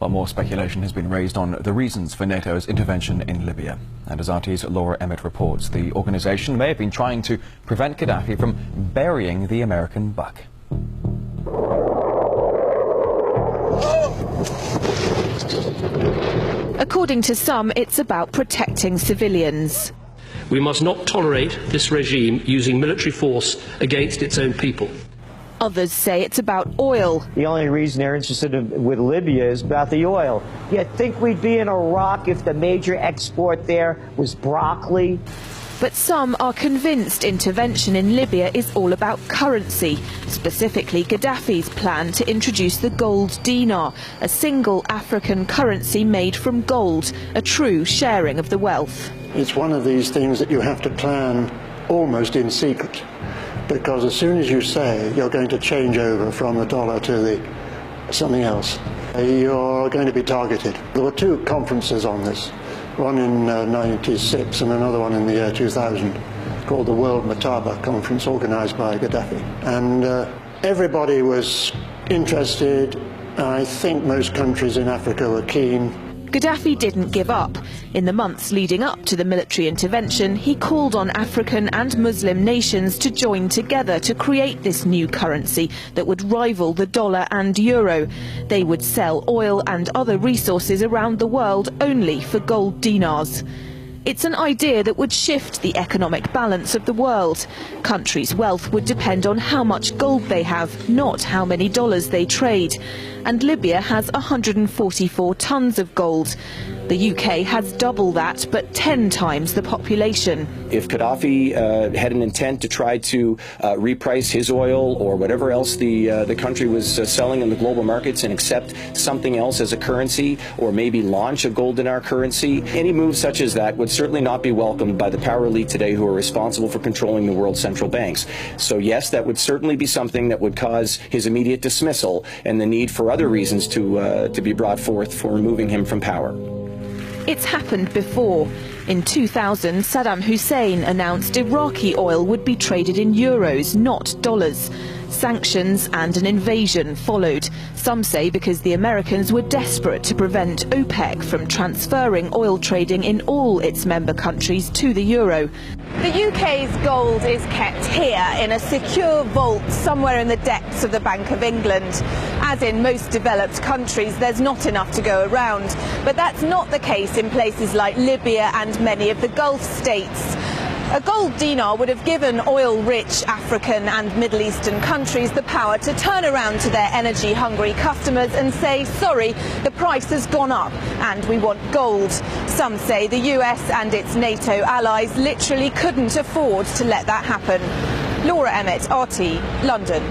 While more speculation has been raised on the reasons for NATO's intervention in Libya. And as RT's Laura Emmett reports, the organisation may have been trying to prevent Gaddafi from burying the American buck. According to some, it's about protecting civilians. We must not tolerate this regime using military force against its own people. Others say it's about oil. The only reason they're interested with Libya is about the oil. You'd think we'd be in Iraq if the major export there was broccoli. But some are convinced intervention in Libya is all about currency, specifically Gaddafi's plan to introduce the gold dinar, a single African currency made from gold, a true sharing of the wealth. It's one of these things that you have to plan almost in secret, because as soon as you say you're going to change over from the dollar to something else, you're going to be targeted. There were two conferences on this, one in '96 and another one in the year 2000, called the World Mataba Conference, organised by Gaddafi. And everybody was interested. I think most countries in Africa were keen. Gaddafi didn't give up. In the months leading up to the military intervention, he called on African and Muslim nations to join together to create this new currency that would rival the dollar and euro. They would sell oil and other resources around the world only for gold dinars. It's an idea that would shift the economic balance of the world. Countries' wealth would depend on how much gold they have, not how many dollars they trade. And Libya has 144 tons of gold. The UK has double that, but 10 times the population. If Gaddafi had an intent to try to reprice his oil or whatever else the country was selling in the global markets and accept something else as a currency, or maybe launch a gold dinar currency, any move such as that would certainly not be welcomed by the power elite today who are responsible for controlling the world's central banks. So yes, that would certainly be something that would cause his immediate dismissal and the need for other reasons to be brought forth for removing him from power. It's happened before. In 2000, Saddam Hussein announced Iraqi oil would be traded in euros, not dollars. Sanctions and an invasion followed. Some say because the Americans were desperate to prevent OPEC from transferring oil trading in all its member countries to the euro. The UK's gold is kept here in a secure vault somewhere in the depths of the Bank of England. As in most developed countries, there's not enough to go around. But that's not the case in places like Libya and many of the Gulf states. A gold dinar would have given oil-rich African and Middle Eastern countries the power to turn around to their energy-hungry customers and say, sorry, the price has gone up and we want gold. Some say the US and its NATO allies literally couldn't afford to let that happen. Laura Emmett, RT, London.